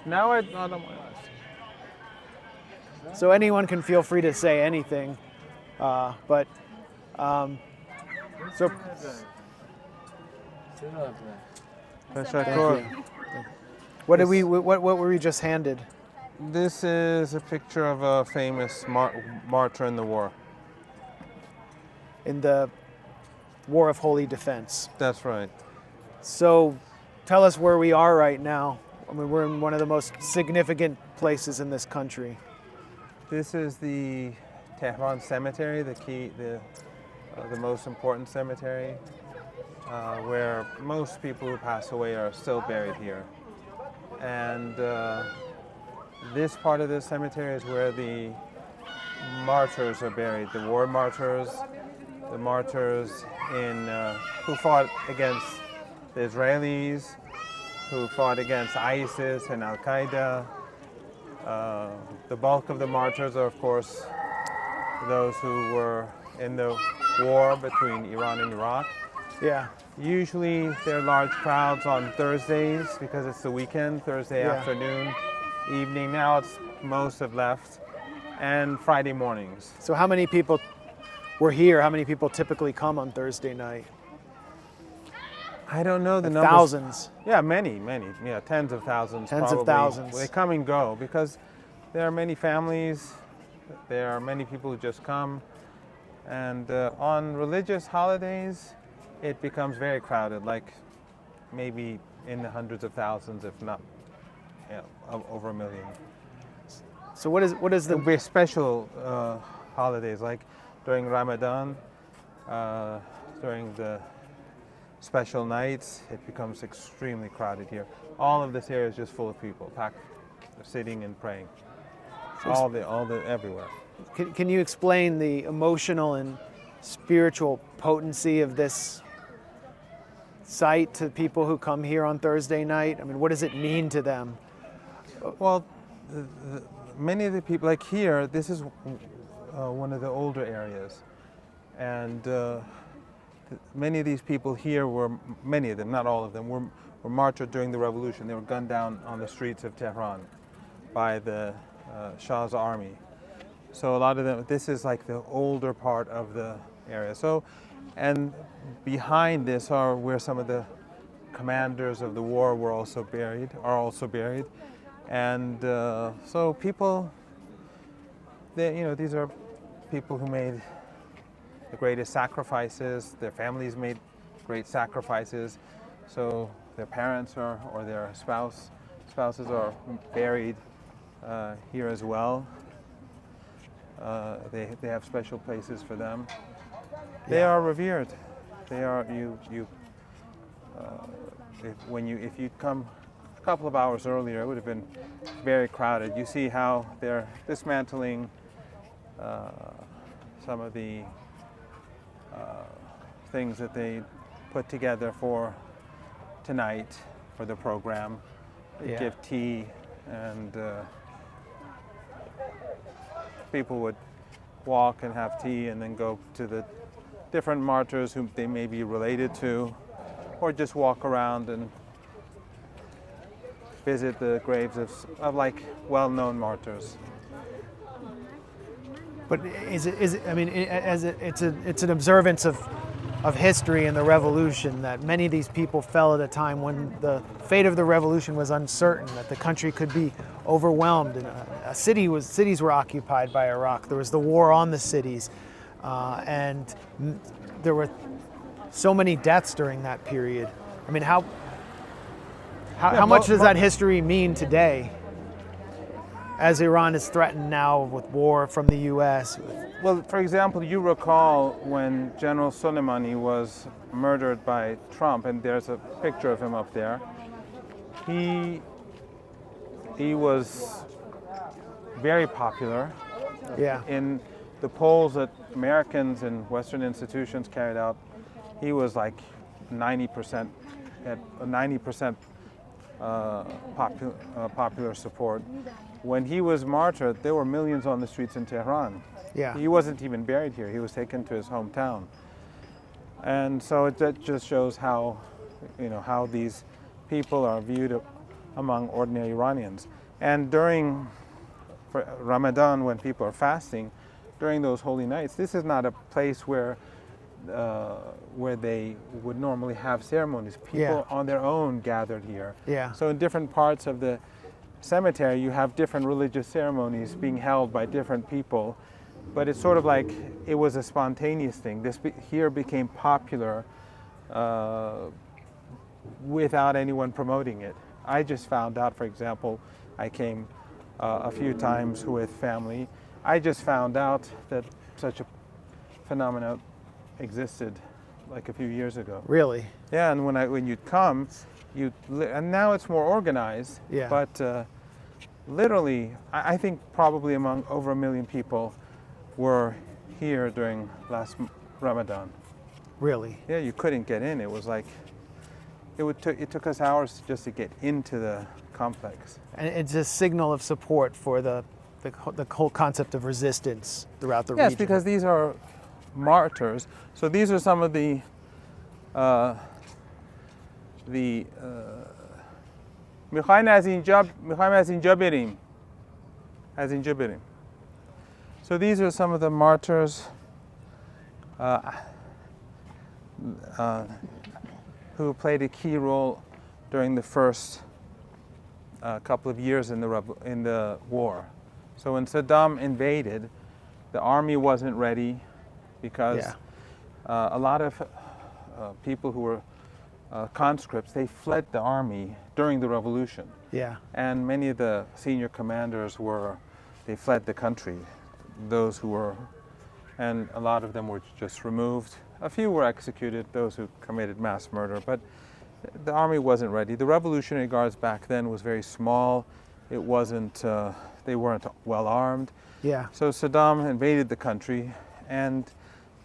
Now I don't. So anyone can feel free to say anything, but so thank you. What did we? What were we just handed? This is a picture of a famous martyr in the war. In the War of Holy Defense. That's right. So tell us where we are right now. I mean, we're in one of the most significant places in this country. This is the Tehran cemetery, the most important cemetery, where most people who pass away are still buried here. And this part of the cemetery is where the martyrs are buried, the war martyrs, the martyrs who fought against the Israelis, who fought against ISIS and Al-Qaeda. The bulk of the martyrs are, of course, those who were in the war between Iran and Iraq. Yeah. Usually there are large crowds on Thursdays because it's the weekend, Thursday afternoon, evening. Now most have left. And Friday mornings. So how many people were here? How many people typically come on Thursday night? I don't know the numbers. Thousands. Yeah, many. Yeah, tens of thousands. Tens probably. of thousands. They come and go because there are many families. There are many people who just come. And on religious holidays, it becomes very crowded, like maybe in the hundreds of thousands, if not over a million. So what is the... There'll be special holidays, like during Ramadan, during the special nights, it becomes extremely crowded here. All of this area is just full of people, packed, sitting and praying. Everywhere. Can you explain the emotional and spiritual potency of this site to people who come here on Thursday night? I mean, what does it mean to them? Well, many of the people, like here, this is one of the older areas. And many of these people here many of them, not all of them, were martyred during the revolution. They were gunned down on the streets of Tehran by the Shah's army. So a lot of them, this is like the older part of the area. So, and behind this are where some of the commanders of the war are also buried. And so people, these are people who made the greatest sacrifices. Their families made great sacrifices. So their parents or their spouses are buried here as well. They have special places for them. They are revered. They are if you'd come a couple of hours earlier, it would have been very crowded. You see how they're dismantling some of the things that they put together for tonight for the program. They give tea, and people would walk and have tea and then go to the different martyrs whom they may be related to, or just walk around and visit the graves of like well-known martyrs. But is it? I mean, it's an observance of history and the revolution that many of these people fell at a time when the fate of the revolution was uncertain, that the country could be overwhelmed, and cities were occupied by Iraq. There was the war on the cities, and there were so many deaths during that period. I mean, how much does that history mean today, as Iran is threatened now with war from the U.S.? Well, for example, you recall when General Soleimani was murdered by Trump, and there's a picture of him up there. He was very popular. Yeah. In the polls that Americans and Western institutions carried out, he was like 90%, had a 90% popular support. When he was martyred, there were millions on the streets in Tehran. Yeah. He wasn't even buried here. He was taken to his hometown. And so that just shows how, how these people are viewed among ordinary Iranians. And during Ramadan, when people are fasting, during those holy nights, this is not a place where they would normally have ceremonies. People on their own gathered here. Yeah. So in different parts of the cemetery, you have different religious ceremonies being held by different people, but it's sort of like it was a spontaneous thing. This here became popular without anyone promoting it. I just found out, for example, I came a few times with family. I just found out that such a phenomenon existed like a few years ago. Really? Yeah, and when you'd come, and now it's more organized. Yeah. But literally, I think probably among over 1 million people were here during last Ramadan. Really? Yeah, you couldn't get in. It was like it took us hours just to get into the complex. And it's a signal of support for the whole concept of resistance throughout the region. Yes, because these are martyrs. So these are some of the میخوایم از اینجا بریم. So these are some of the martyrs who played a key role during the first couple of years in the war. So when Saddam invaded, the army wasn't ready because a lot of people who were conscripts, they fled the army during the revolution. Yeah. And many of the senior commanders they fled the country. Those who were, and a lot of them were just removed. A few were executed, those who committed mass murder, but the army wasn't ready. The Revolutionary Guards back then was very small. It wasn't, they weren't well armed. Yeah. So Saddam invaded the country, and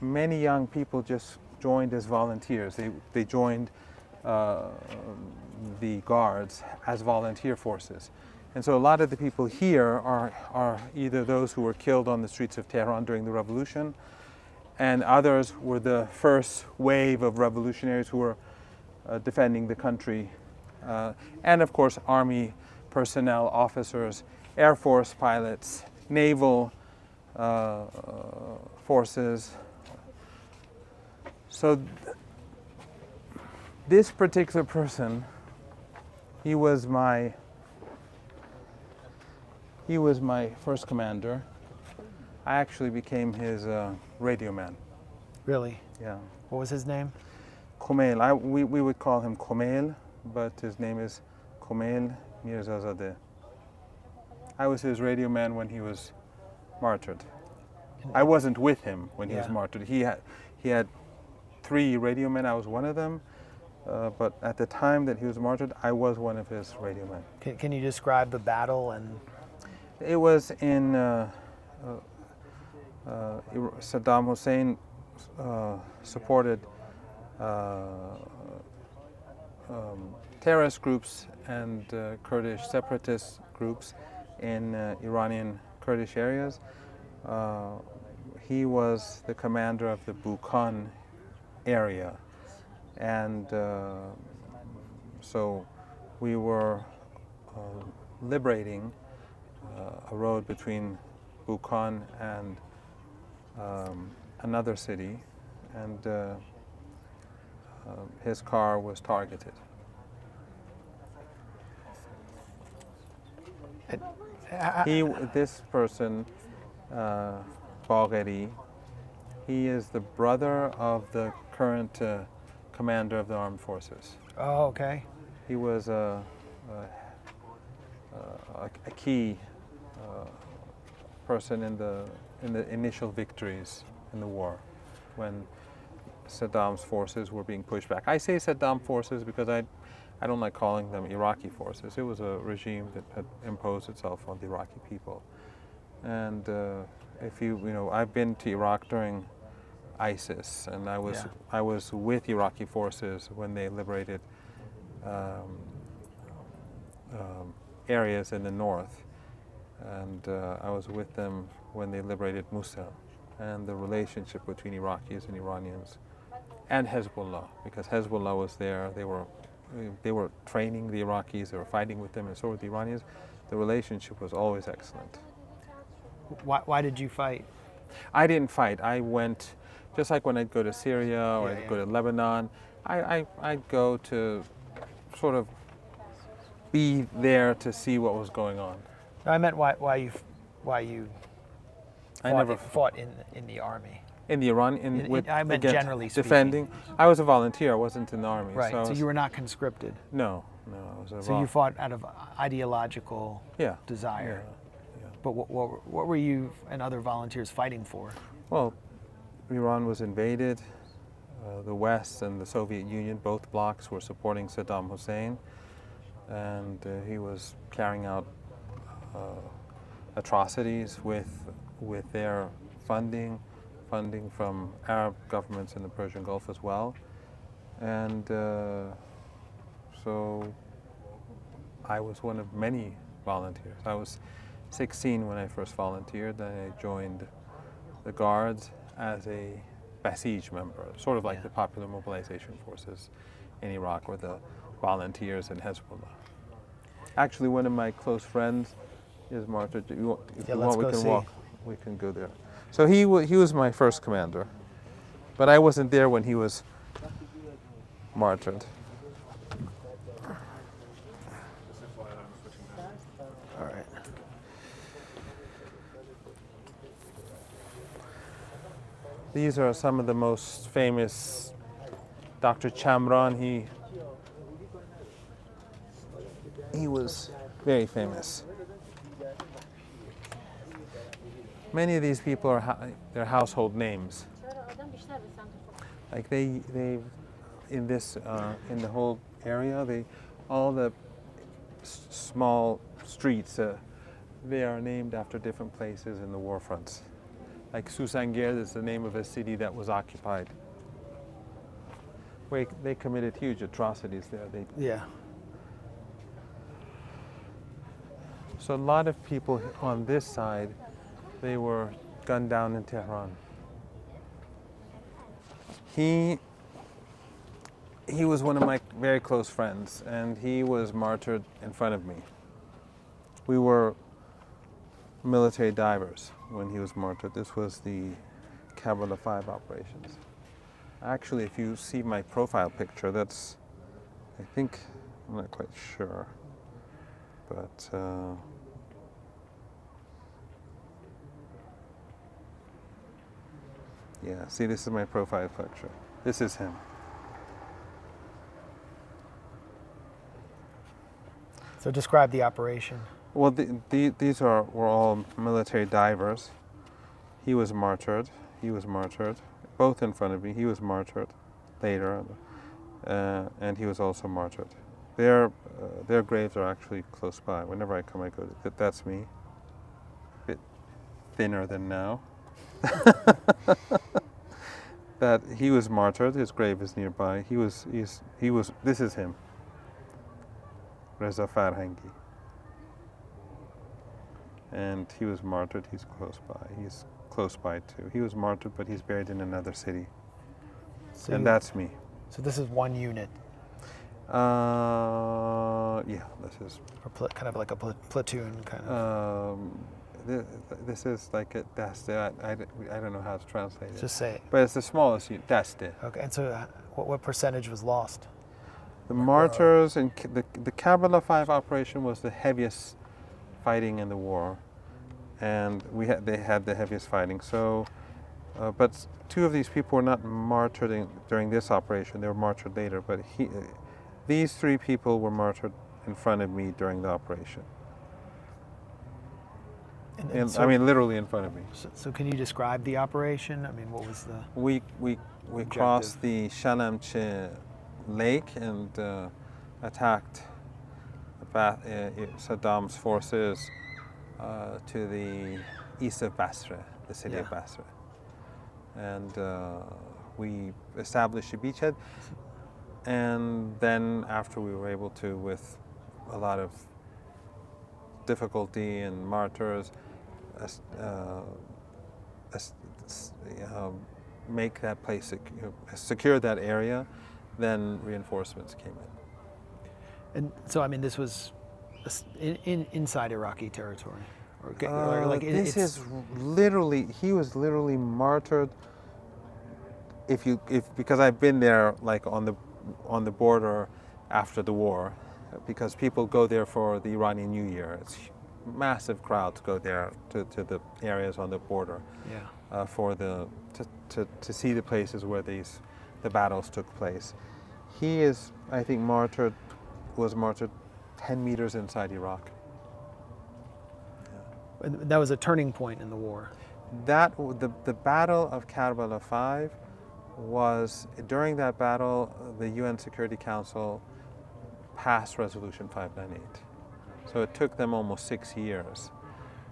many young people just joined as volunteers. They joined the guards as volunteer forces. And so a lot of the people here are either those who were killed on the streets of Tehran during the revolution, and others were the first wave of revolutionaries who were defending the country. And of course, army personnel, officers, Air Force pilots, naval forces. So this particular person, he was my first commander. I actually became his radio man. Really? Yeah. What was his name? Komail. We would call him Komail, but his name is Komail Mirzazadeh. I was his radio man when he was martyred. I wasn't with him when he was martyred. He had 3 radio men. I was one of them. But at the time that he was martyred, I was one of his radio men. Can you describe the battle? And it was in Saddam Hussein supported terrorist groups and Kurdish separatist groups in Iranian Kurdish areas. He was the commander of the Bukhan area, and so we were liberating a road between Bukhan and another city, and his car was targeted. This person, Bagheri, he is the brother of the current commander of the armed forces. Oh, okay. He was a key person in the initial victories in the war, when Saddam's forces were being pushed back. I say Saddam forces because I don't like calling them Iraqi forces. It was a regime that had imposed itself on the Iraqi people. And if you know, I've been to Iraq during ISIS, and I was with Iraqi forces when they liberated areas in the north, and I was with them when they liberated Mosul, and the relationship between Iraqis and Iranians, and Hezbollah, because Hezbollah was there. They were they were training the Iraqis, they were fighting with them, and so were the Iranians. The relationship was always excellent. Why did you fight? I didn't fight. I went, just like when I'd go to Syria or Yeah, I'd go to Lebanon, I'd go to sort of be there to see what was going on. No, I meant why you I never fought in the army. in the Iran I meant again, generally speaking. defending. I was a volunteer. I wasn't in the army. Right. So, So you were not conscripted. no. I was a So you fought out of ideological yeah. desire. Yeah. But what were you and other volunteers fighting for? Well, Iran was invaded. The West and the Soviet Union, both blocs, were supporting Saddam Hussein, and he was carrying out atrocities with their funding from Arab governments in the Persian Gulf as well. And so I was one of many volunteers. I was 16 when I first volunteered, then I joined the Guards as a Basij member, sort of like the Popular Mobilization Forces in Iraq, or the volunteers in Hezbollah. Actually, one of my close friends is martyred. If you want, we can walk. We can go there. So he was my first commander, but I wasn't there when he was martyred. All right. These are some of the most famous. Dr. Chamran, he was very famous. Many of these people are they're household names. Like they in this in the whole area, all the small streets they are named after different places in the war fronts. Like Susangir is the name of a city that was occupied. Where they committed huge atrocities there. Yeah. So a lot of people on this side, they were gunned down in Tehran. He was one of my very close friends, and he was martyred in front of me. We were military divers when he was martyred. This was the Kabbalah 5 operations. Actually, if you see my profile picture, that's, I think, I'm not quite sure, but yeah, see, this is my profile picture. This is him. So describe the operation. Well, these were all military divers. He was martyred. Both in front of me. He was martyred later, and he was also martyred. Their graves are actually close by. Whenever I come, I go. That's me. A bit thinner than now. That he was martyred. His grave is nearby. He was. This is him. Reza Farhangi. And he was martyred. He's close by. He's close by too. He was martyred, but he's buried in another city. So and that's me. So this is one unit. Yeah, this is. Or kind of like a platoon kind of. This is like a daste. I don't know how to translate it. Just say it. But it's the smallest unit. Daste. Okay. And so, what percentage was lost? The martyrs and the Kabbalah 5 operation was the heaviest fighting in the war, and they had the heaviest fighting. So, but two of these people were not martyred during this operation. They were martyred later. But these 3 people were martyred in front of me during the operation. And so, I mean, literally in front of me. So can you describe the operation? I mean, what was the? We crossed the Shalamche Lake and attacked Saddam's forces to the east of Basra, the city of Basra. And we established a beachhead. And then after we were able to, with a lot of difficulty and martyrs, make that place, secure that area, then reinforcements came in. And so, I mean, this was inside Iraqi territory, this is literally, he was literally martyred. Because I've been there, like on the border after the war, because people go there for the Iranian New Year. It's massive crowds go there to the areas on the border, to see the places where the battles took place. He is, I think, was martyred 10 meters inside Iraq. Yeah. That was a turning point in the war. The Battle of Karbala 5 was, during that battle, the UN Security Council passed Resolution 598. So it took them almost 6 years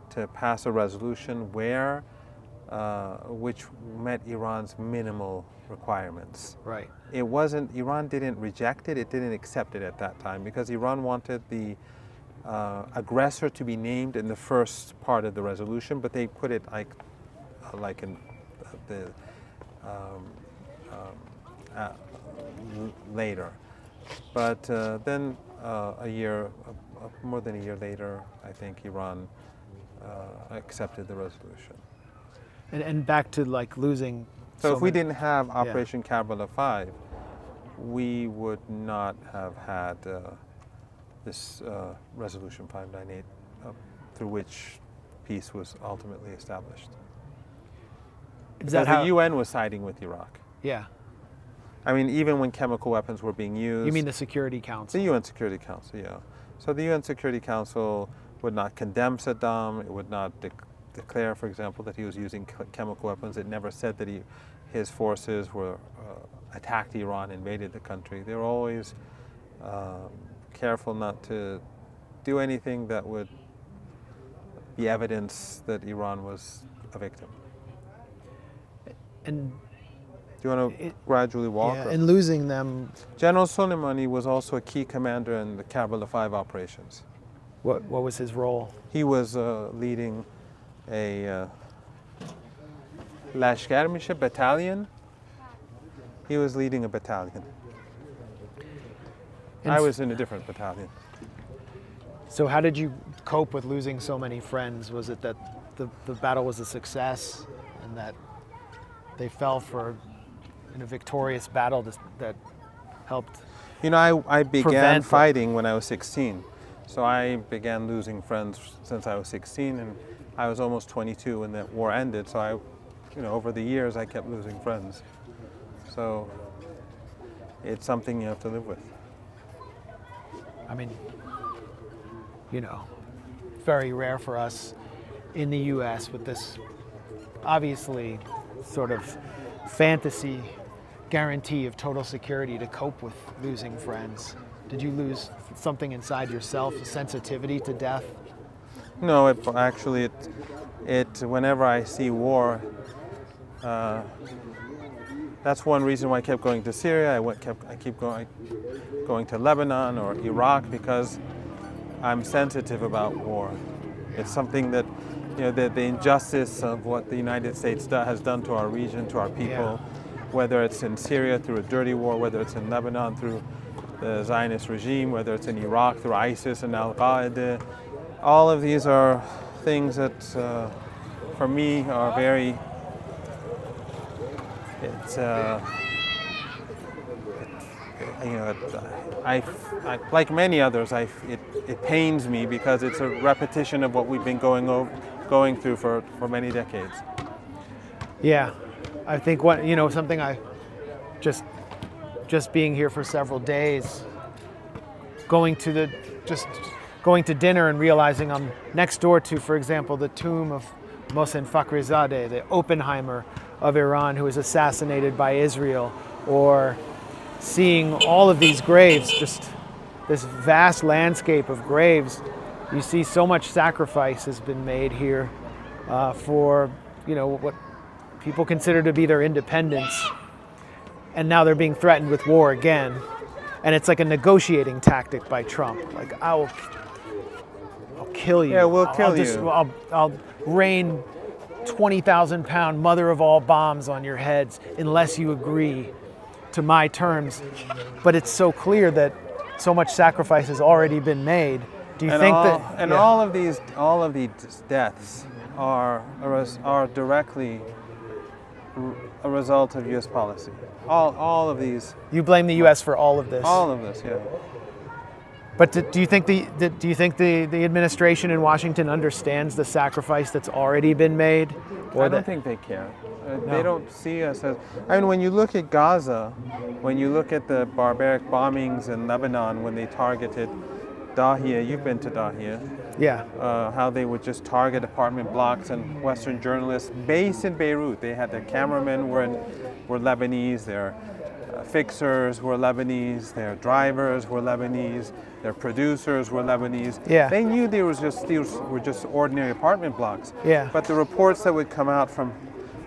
to pass a resolution which met Iran's minimal requirements. Right. Iran didn't reject it, it didn't accept it at that time, because Iran wanted the aggressor to be named in the first part of the resolution, but they put it like in the later. But then more than a year later, I think Iran accepted the resolution. And back to like losing. So if we didn't have Operation Karbala 5, we would not have had this Resolution 598, through which peace was ultimately established. Because the UN was siding with Iraq. Yeah. I mean, even when chemical weapons were being used. You mean the Security Council? The UN Security Council, yeah. So the UN Security Council would not condemn Saddam. It would not declare, for example, that he was using chemical weapons. It never said that his forces were attacked Iran, invaded the country. They were always careful not to do anything that would be evidence that Iran was a victim. And do you want to gradually walk? Yeah, and losing them. General Soleimani was also a key commander in the Karbala 5 operations. What was his role? He was leading a Lashkar Mishe battalion. He was leading a battalion. I was in a different battalion. So how did you cope with losing so many friends? Was it that the battle was a success and that they fell in a victorious battle that helped? You know, I began fighting when I was 16. So I began losing friends since I was 16, and I was almost 22 when the war ended. So over the years, I kept losing friends. So it's something you have to live with. I mean, very rare for us in the U.S. with this obviously sort of fantasy guarantee of total security to cope with losing friends. Did you lose something inside yourself, a sensitivity to death? No, whenever I see war, that's one reason why I kept going to Syria. I keep going to Lebanon or Iraq, because I'm sensitive about war. It's something that, the injustice of what the United States has done to our region, to our people, whether it's in Syria through a dirty war, whether it's in Lebanon through the Zionist regime, whether it's in Iraq through ISIS and Al-Qaeda. All of these are things that, for me, are very, like many others, it pains me because it's a repetition of what we've been going through for many decades. Yeah, I think something I just being here for several days, going to dinner and realizing I'm next door to, for example, the tomb of Mohsen Fakhrizadeh, the Oppenheimer of Iran, who was assassinated by Israel, or seeing all of these graves, just this vast landscape of graves. You see so much sacrifice has been made here for what people consider to be their independence, and now they're being threatened with war again, and it's like a negotiating tactic by Trump. Like, I'll kill you. Yeah, we'll kill you. I'll rain 20,000-pound mother of all bombs on your heads unless you agree to my terms. But it's so clear that so much sacrifice has already been made. Do you think that? And yeah. all of these deaths are directly a result of U.S. policy. All of these. You blame the U.S. for all of this. All of this, yeah. But do you think the administration in Washington understands the sacrifice that's already been made? I don't think they care. No. They don't see us as. I mean, when you look at Gaza, when you look at the barbaric bombings in Lebanon, when they targeted Dahia, you've been to Dahia. Yeah. How they would just target apartment blocks and Western journalists based in Beirut. They had their cameramen were Lebanese, their fixers were Lebanese, their drivers were Lebanese, their producers were Lebanese. Yeah. They knew these were just ordinary apartment blocks. Yeah. But the reports that would come out from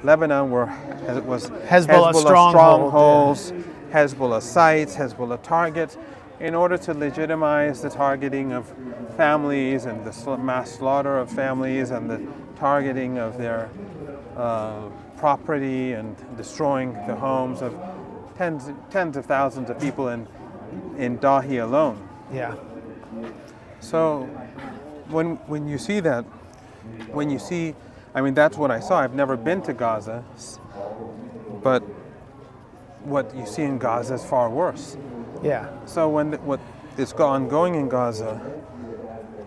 Lebanon was Hezbollah strongholds, Hezbollah sites, Hezbollah targets, in order to legitimize the targeting of families and the mass slaughter of families and the targeting of their property and destroying the homes of tens of thousands of people in Dahi alone. Yeah. So when you see that, I mean, that's what I saw. I've never been to Gaza, but what you see in Gaza is far worse. Yeah. So what is ongoing in Gaza,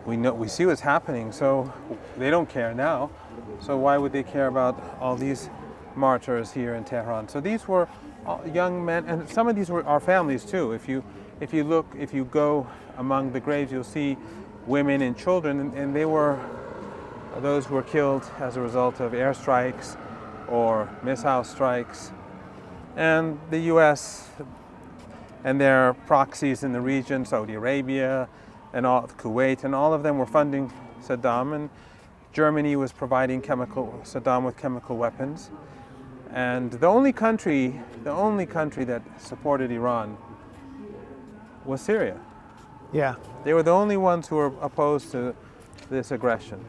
we see what's happening. So they don't care now. So why would they care about all these martyrs here in Tehran? So these were young men, and some of these were our families too. If you go among the graves, you'll see women and children, and they were those who were killed as a result of airstrikes or missile strikes. And the U.S. and their proxies in the region, Saudi Arabia and Kuwait, and all of them were funding Saddam, and Germany was providing Saddam with chemical weapons. And the only country that supported Iran was Syria. Yeah. They were the only ones who were opposed to this aggression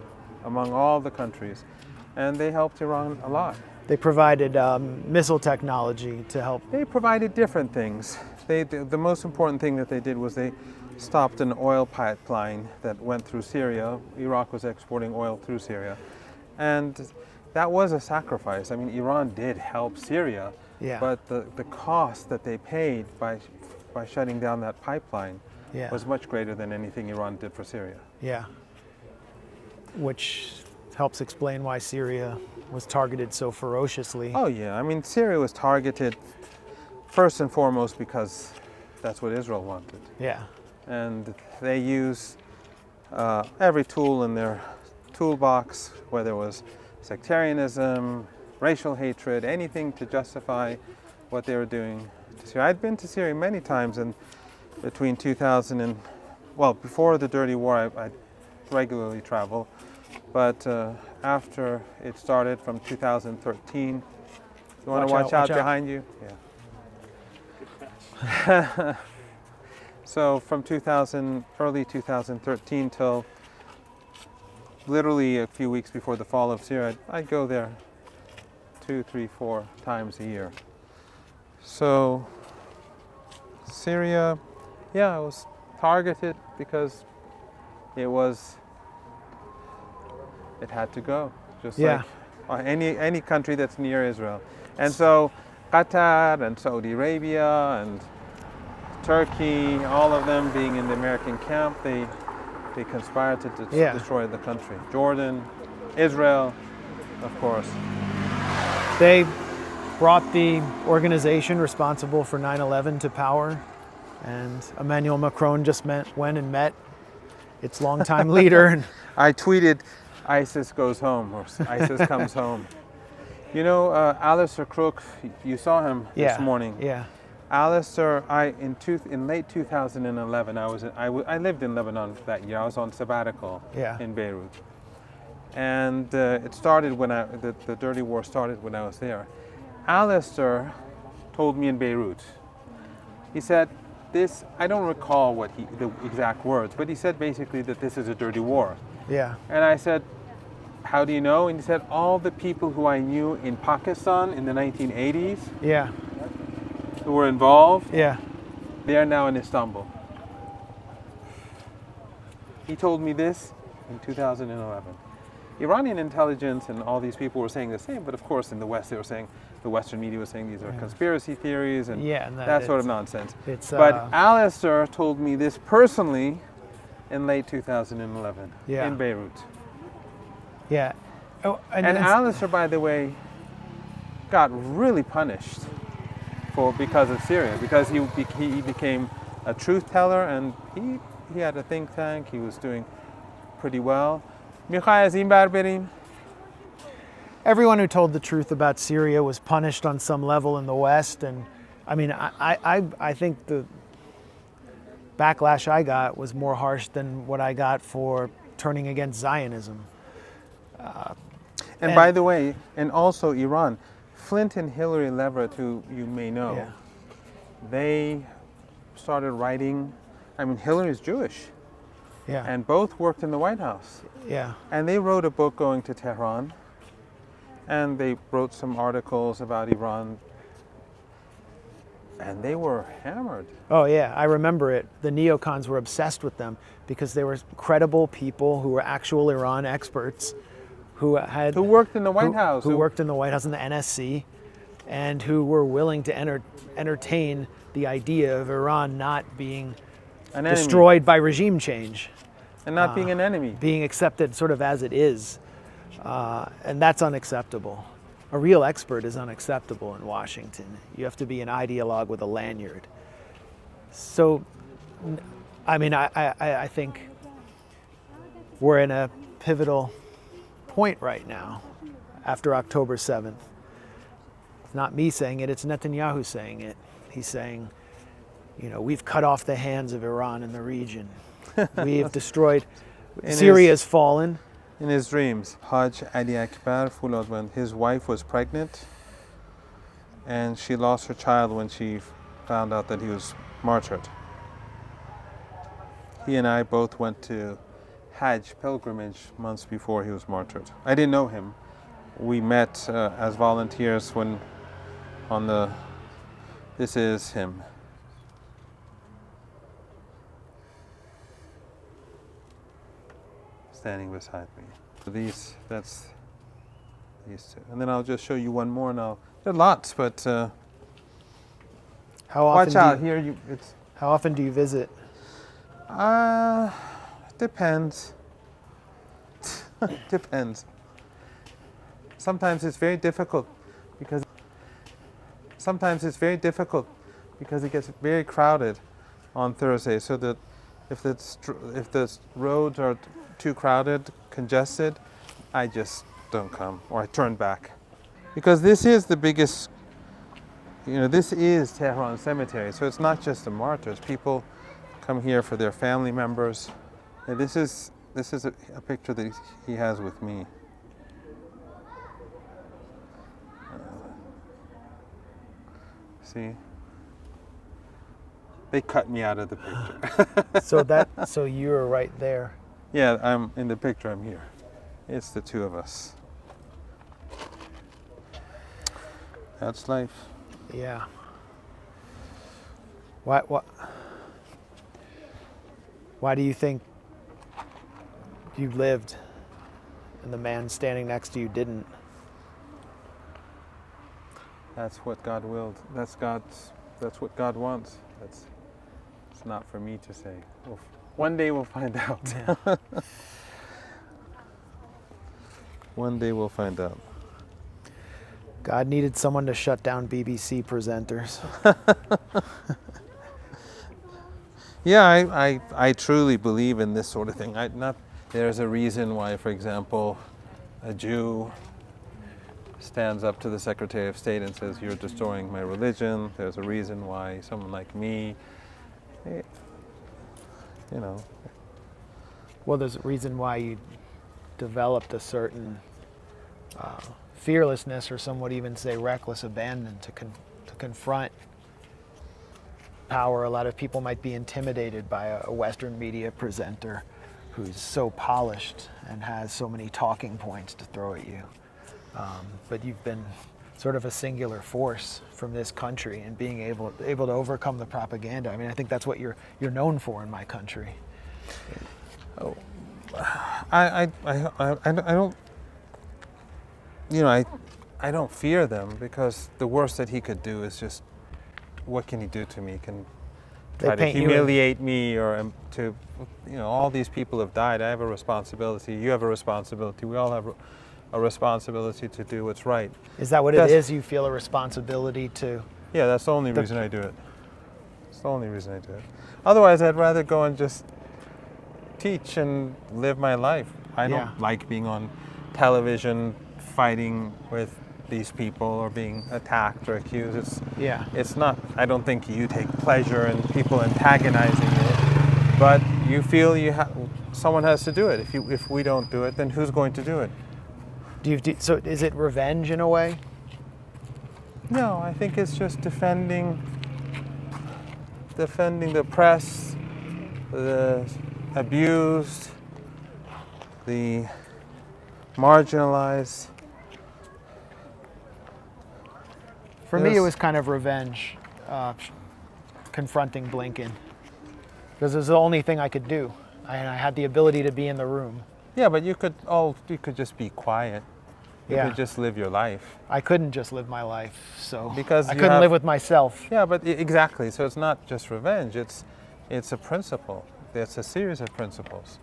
among all the countries, and they helped Iran a lot. They provided missile technology to help. They provided different things. The most important thing that they did was they stopped an oil pipeline that went through Syria. Iraq was exporting oil through Syria, and that was a sacrifice. I mean, Iran did help Syria, Yeah. but the cost that they paid by shutting down that pipeline Yeah. was much greater than anything Iran did for Syria. Yeah. Which helps explain why Syria was targeted so ferociously. Oh yeah, I mean, Syria was targeted first and foremost because that's what Israel wanted. Yeah. And they used every tool in their toolbox, whether it was sectarianism, racial hatred, anything to justify what they were doing to Syria. I'd been to Syria many times, and between 2000 and, well, before the Dirty War, I regularly travel, but after it started from 2013, you want to watch out behind you? Yeah. So from early 2013 till literally a few weeks before the fall of Syria, I'd go there 2, 3, 4 times a year. So Syria, yeah, it was targeted because it had to go, just like any country that's near Israel. And so Qatar and Saudi Arabia and Turkey, all of them being in the American camp, they conspired to destroy the country. Jordan, Israel, of course. They brought the organization responsible for 9/11 to power, and Emmanuel Macron just went and met its longtime leader. And I tweeted, ISIS goes home, or ISIS comes home. You know, Alistair Crook, you saw him this morning. Yeah. Alistair, in late 2011, I lived in Lebanon that year. I was on sabbatical in Beirut. And it started when the Dirty War started when I was there. Alistair told me in Beirut, he said, I don't recall the exact words, but he said basically that this is a dirty war. Yeah. And I said, how do you know? And he said, all the people who I knew in Pakistan in the 1980s Yeah. who were involved, Yeah. they are now in Istanbul. He told me this in 2011. Iranian intelligence and all these people were saying the same, but of course in the West they were saying, the Western media was saying these are conspiracy theories and that sort of nonsense. But Alistair told me this personally in late 2011 in Beirut. Yeah. Oh, and Alistair, by the way, got really punished because of Syria, because he became a truth teller, and he had a think tank. He was doing pretty well. Everyone who told the truth about Syria was punished on some level in the West, and I mean, I think the backlash I got was more harsh than what I got for turning against Zionism. And by the way, and also Iran, Flint and Hillary Leverett, who you may know, they started writing. I mean, Hillary's Jewish. Yeah. And both worked in the White House. Yeah. And they wrote a book going to Tehran. And they wrote some articles about Iran. And they were hammered. Oh, yeah. I remember it. The neocons were obsessed with them because they were credible people who were actual Iran experts who worked in the White House. Who worked in the White House and the NSC, and who were willing to entertain the idea of Iran not being destroyed by regime change. And not being an enemy. Being accepted sort of as it is. And that's unacceptable. A real expert is unacceptable in Washington. You have to be an ideologue with a lanyard. So, I mean, I think we're in a pivotal point right now after October 7th. It's not me saying it, it's Netanyahu saying it. He's saying, you know, we've cut off the hands of Iran in the region. We have destroyed, Syria's fallen. In his dreams, Hajj Ali Akbar Fuladwand, his wife was pregnant and she lost her child when she found out that he was martyred. He and I both went to Hajj pilgrimage months before he was martyred. I didn't know him. We met as volunteers when this is him. Standing beside me. So that's these two. And then I'll just show you one more now. There are lots, but watch out here. How often do you visit? Depends. Depends. Sometimes it's very difficult because it gets very crowded on Thursday. So that if the roads are too crowded, congested, I just don't come, or I turn back. Because this is the biggest, this is Tehran Cemetery, so it's not just the martyrs. People come here for their family members. And this is a picture that he has with me. See? They cut me out of the picture. So you're right there. Yeah, I'm in the picture, I'm here. It's the two of us. That's life. Yeah. Why do you think you lived and the man standing next to you didn't? That's what God willed. That's what God wants. It's not for me to say. One day we'll find out. Yeah. One day we'll find out. God needed someone to shut down BBC presenters. Yeah, I truly believe in this sort of thing. There's a reason why, for example, a Jew stands up to the Secretary of State and says, "You're destroying my religion." There's a reason why someone like me, Well, there's a reason why you developed a certain fearlessness, or some would even say reckless abandon, to confront power. A lot of people might be intimidated by a Western media presenter who's so polished and has so many talking points to throw at you. But you've been sort of a singular force from this country, and being able to overcome the propaganda. I mean, I think that's what you're known for in my country. I don't, you know, I don't fear them, because the worst that he could do is just, what can he do to me? He can try to humiliate me, or to, you know, all these people have died. I have a responsibility. You have a responsibility. We all have a responsibility to do what's right. Is that what it is? You feel a responsibility to? Yeah, that's the only reason I do it. It's the only reason I do it. Otherwise, I'd rather go and just teach and live my life. I don't like being on television fighting with these people or being attacked or accused. It's not, I don't think you take pleasure in people antagonizing you, but you feel someone has to do it. If we don't do it, then who's going to do it? So is it revenge in a way? No, I think it's just defending the oppressed, the abused, the marginalized. For me, it was kind of revenge, confronting Blinken, because it was the only thing I could do, and I had the ability to be in the room. Yeah, but you could just be quiet. You could just live your life. I couldn't just live my life, so because I couldn't live with myself. Yeah, but exactly. So it's not just revenge. It's a principle. It's a series of principles.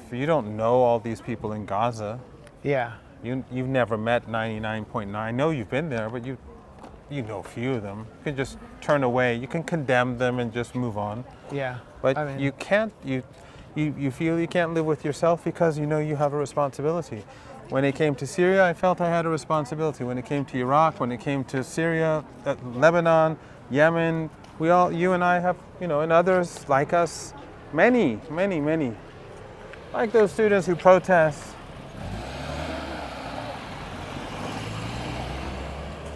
If you don't know all these people in Gaza, you've never met 99.9. No, you've been there, but you know a few of them. You can just turn away. You can condemn them and just move on. Yeah. But you can't. You feel you can't live with yourself, because you know you have a responsibility. When it came to Syria, I felt I had a responsibility. When it came to Iraq, when it came to Syria, Lebanon, Yemen, you and I have, you know, and others like us, many. Like those students who protest.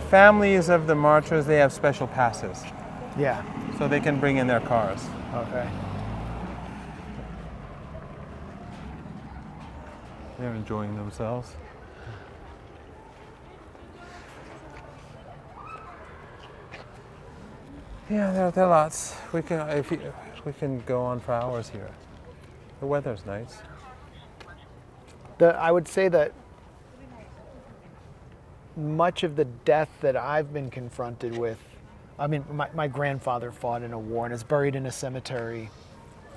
Families of the martyrs, they have special passes. Yeah. So they can bring in their cars. Okay. They're enjoying themselves. Yeah, there are lots. We can go on for hours here. The weather's nice. I would say that much of the death that I've been confronted with, I mean, my grandfather fought in a war and is buried in a cemetery,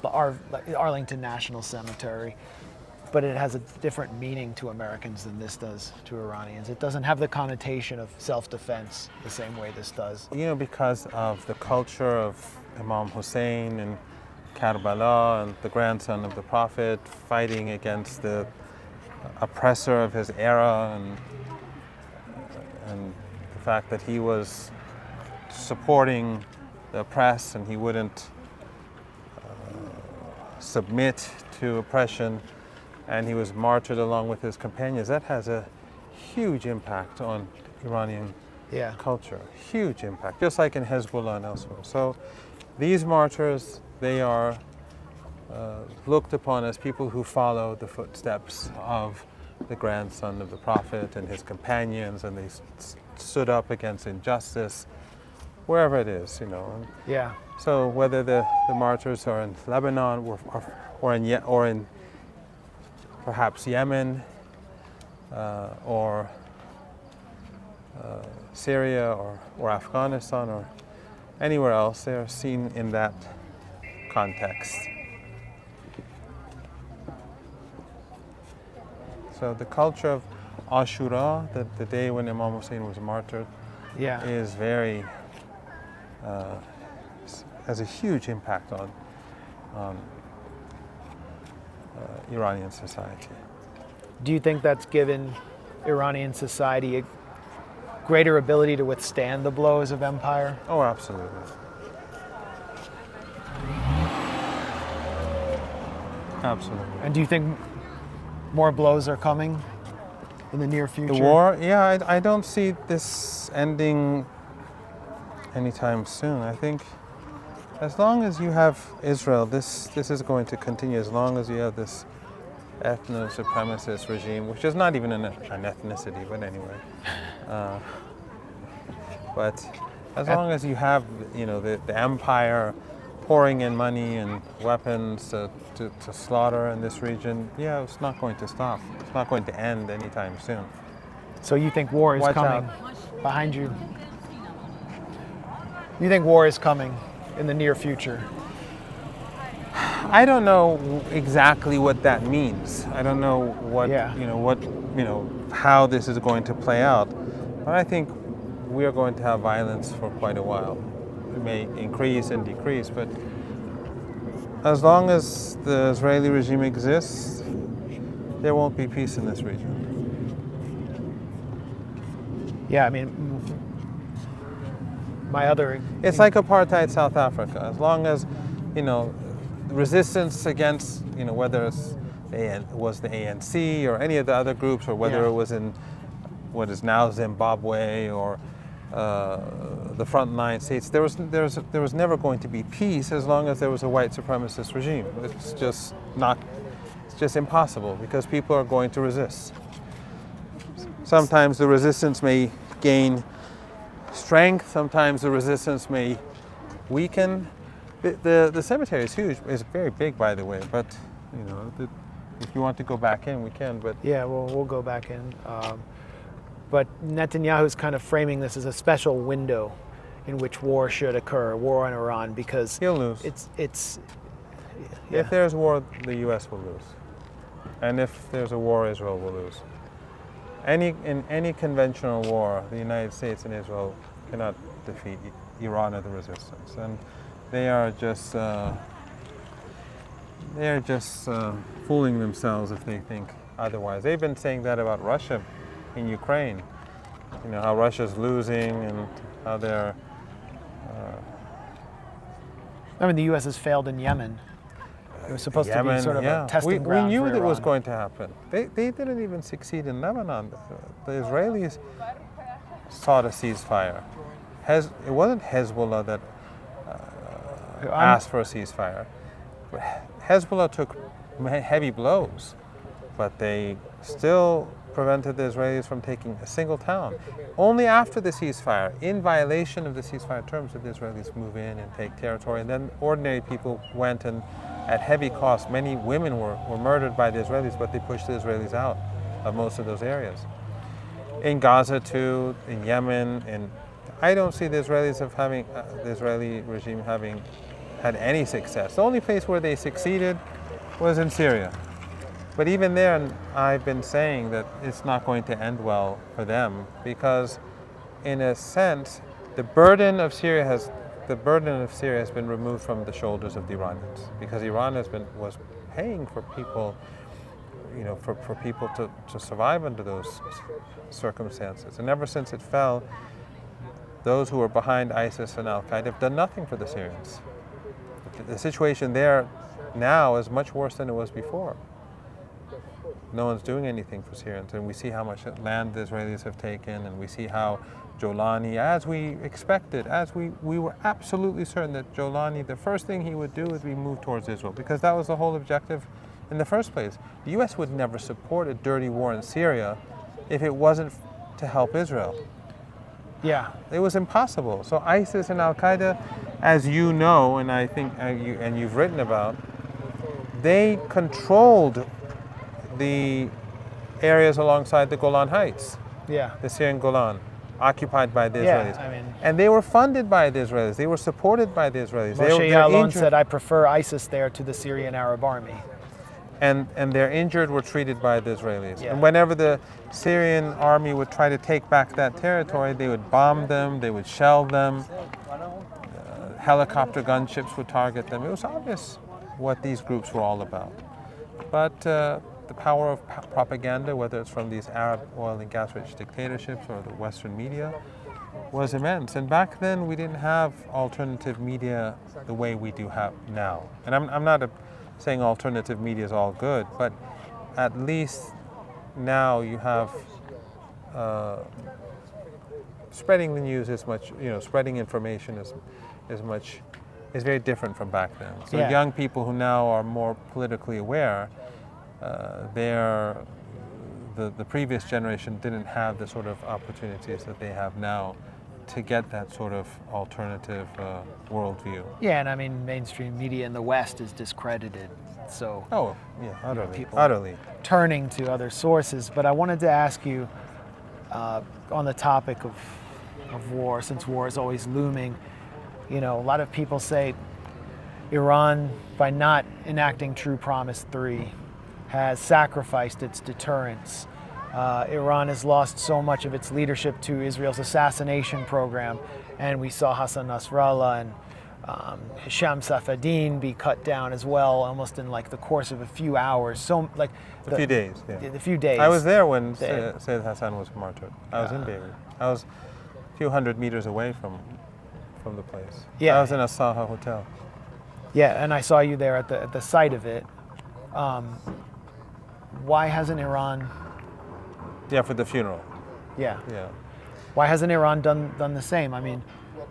the Arlington National Cemetery. But it has a different meaning to Americans than this does to Iranians. It doesn't have the connotation of self-defense the same way this does. You know, because of the culture of Imam Hussein and Karbala and the grandson of the Prophet fighting against the oppressor of his era, and the fact that he was supporting the oppressed and he wouldn't submit to oppression, and he was martyred along with his companions. That has a huge impact on Iranian culture. Huge impact, just like in Hezbollah and elsewhere. So these martyrs, they are looked upon as people who follow the footsteps of the grandson of the Prophet and his companions, and they stood up against injustice wherever it is, you know. Yeah. So whether the martyrs are in Lebanon or in perhaps Yemen, or Syria, or Afghanistan, or anywhere else, they are seen in that context. So the culture of Ashura, the day when Imam Hussein was martyred, is very, has a huge impact on Iranian society. Do you think that's given Iranian society a greater ability to withstand the blows of empire? Oh, absolutely. Absolutely. And do you think more blows are coming in the near future? The war? Yeah, I don't see this ending anytime soon. I think as long as you have Israel, this is going to continue. As long as you have this ethno-supremacist regime, which is not even an ethnicity, but anyway. But as long as you have, you know, the empire pouring in money and weapons to slaughter in this region, yeah, it's not going to stop. It's not going to end anytime soon. So you think war is Watch coming behind you? You think war is coming in the near future? I don't know exactly what that means. I don't know what, how this is going to play out. But I think we are going to have violence for quite a while. It may increase and decrease, but as long as the Israeli regime exists, there won't be peace in this region. Yeah, I mean, It's like apartheid South Africa. As long as, resistance against, whether it was the ANC or any of the other groups, or whether it was in what is now Zimbabwe or the frontline states, there was never going to be peace as long as there was a white supremacist regime. It's just impossible because people are going to resist. Sometimes the resistance may gain strength, sometimes the resistance may weaken. The cemetery is huge. It's very big, by the way, but if you want to go back in, we can. But yeah, we'll go back in. But Netanyahu's kind of framing this as a special window in which war should occur, war on Iran, because he'll lose. If there's war, the U.S. will lose, and if there's a war, Israel will lose. In any conventional war, the United States and Israel cannot defeat Iran or the resistance, and they are just fooling themselves if they think otherwise. They've been saying that about Russia in Ukraine. How Russia's losing and how they're. I mean, the U.S. has failed in Yemen. It was supposed to be sort of a testing we ground knew for that it Iran. was going to happen. They didn't even succeed in Lebanon. The Israelis sought a ceasefire. It wasn't Hezbollah that asked for a ceasefire. Hezbollah took heavy blows, but they still prevented the Israelis from taking a single town. Only after the ceasefire, in violation of the ceasefire terms, did the Israelis move in and take territory. And then ordinary people went, and at heavy cost, many women were murdered by the Israelis, but they pushed the Israelis out of most of those areas. In Gaza too, in Yemen, and I don't see the Israeli regime having had any success. The only place where they succeeded was in Syria. But even there, I've been saying that it's not going to end well for them because, in a sense, the burden of Syria has been removed from the shoulders of the Iranians because Iran was paying for people, for people to survive under those circumstances. And ever since it fell, those who were behind ISIS and Al-Qaeda have done nothing for the Syrians. The situation there now is much worse than it was before. No one's doing anything for Syrians, and we see how much land the Israelis have taken, and we see how Jolani, as we expected, we were absolutely certain that Jolani, the first thing he would do would be move towards Israel, because that was the whole objective in the first place. The U.S. would never support a dirty war in Syria if it wasn't to help Israel. Yeah. It was impossible. So ISIS and Al-Qaeda, as you know, and I think you've written about, they controlled the areas alongside the Golan Heights, the Syrian Golan, occupied by the Israelis. And they were funded by the Israelis. They were supported by the Israelis. Moshe Ya'alon said, "I prefer ISIS there to the Syrian Arab army." And their injured were treated by the Israelis. And whenever the Syrian army would try to take back that territory, they would bomb them, they would shell them, helicopter gunships would target them. It was obvious what these groups were all about. But the power of propaganda, whether it's from these Arab oil and gas-rich dictatorships or the Western media, was immense. And back then, we didn't have alternative media the way we do have now. And I'm not saying alternative media is all good, but at least now you have spreading the news is much, spreading information is very different from back then. So young people who now are more politically aware, the previous generation didn't have the sort of opportunities that they have now to get that sort of alternative worldview. Yeah, and I mean, mainstream media in the West is discredited, so Oh, yeah, utterly, people utterly. turning to other sources. But I wanted to ask you, on the topic of war, since war is always looming, a lot of people say Iran, by not enacting True Promise 3, has sacrificed its deterrence. Iran has lost so much of its leadership to Israel's assassination program, and we saw Hassan Nasrallah and Hisham Safadin be cut down as well, almost in like the course of a few hours. So like A few days, yeah. The few days. I was there when Sayyid Hassan was martyred. I was in Beirut. I was a few hundred meters away from the place. Yeah. I was in a Zahra hotel. Yeah, and I saw you there at the site of it. Why hasn't Iran? Yeah, for the funeral. Yeah. Yeah. Why hasn't Iran done the same? I mean,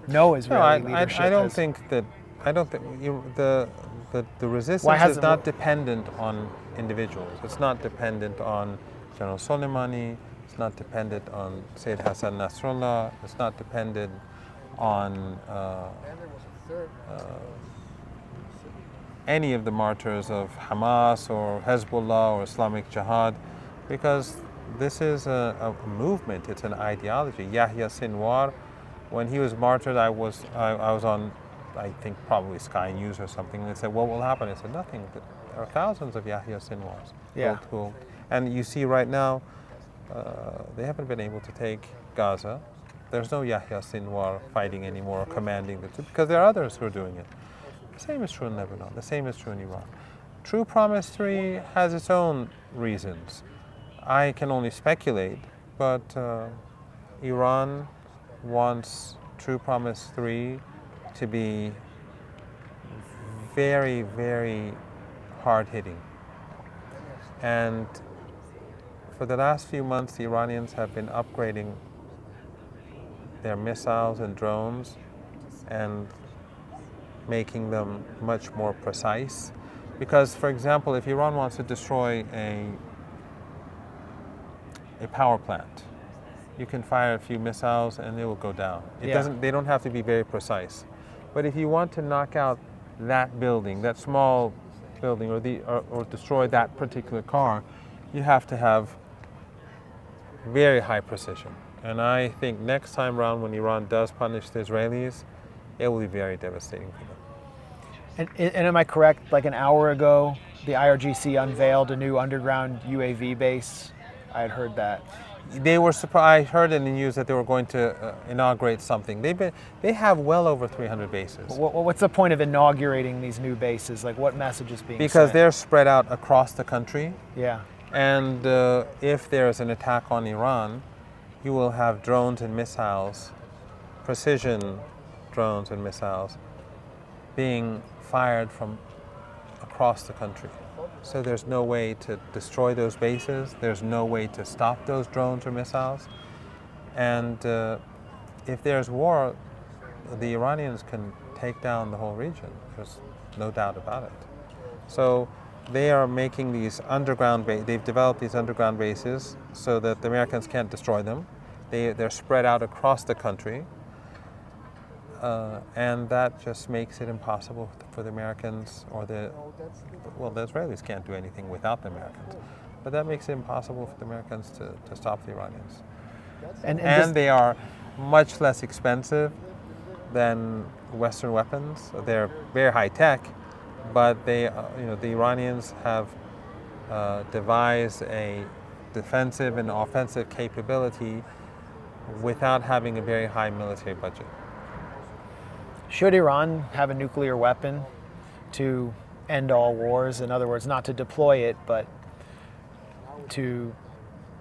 no Israeli leadership. I don't has- think the resistance Why is hasn't- not dependent on individuals. It's not dependent on General Soleimani. It's not dependent on Sayyid Hassan Nasrallah. It's not dependent on any of the martyrs of Hamas or Hezbollah or Islamic Jihad, because this is a movement. It's an ideology. Yahya Sinwar, when he was martyred, I was on, I think probably Sky News or something. And they said, "What will happen?" I said, "Nothing. There are thousands of Yahya Sinwars." Yeah. And you see right now, they haven't been able to take Gaza. There's no Yahya Sinwar fighting anymore, or commanding the troops, because there are others who are doing it. The same is true in Lebanon. The same is true in Iran. True Promise 3 has its own reasons. I can only speculate, but Iran wants True Promise 3 to be very, very hard-hitting. And for the last few months, the Iranians have been upgrading their missiles and drones and making them much more precise. Because, for example, if Iran wants to destroy a power plant, you can fire a few missiles and they will go down. They don't have to be very precise. But if you want to knock out that building, that small building, or destroy that particular car, you have to have very high precision. And I think next time around, when Iran does punish the Israelis, it will be very devastating for them. And am I correct? Like an hour ago, the IRGC unveiled a new underground UAV base. I had heard that. They were surprised. I heard in the news that they were going to inaugurate something. They have well over 300 bases. What's the point of inaugurating these new bases? Like, what message is being Because sent? they're spread out across the country. Yeah. And if there is an attack on Iran, you will have drones and missiles, precision drones and missiles, being fired from across the country. So there's no way to destroy those bases. There's no way to stop those drones or missiles. And if there's war, the Iranians can take down the whole region. There's no doubt about it. So they are making these underground they've developed these underground bases so that the Americans can't destroy them. They're spread out across the country. And that just makes it impossible for the Americans, the Israelis can't do anything without the Americans. But that makes it impossible for the Americans to stop the Iranians. And they are much less expensive than Western weapons. They're very high tech, but the Iranians have devised a defensive and offensive capability without having a very high military budget. Should Iran have a nuclear weapon to end all wars? In other words, not to deploy it, but to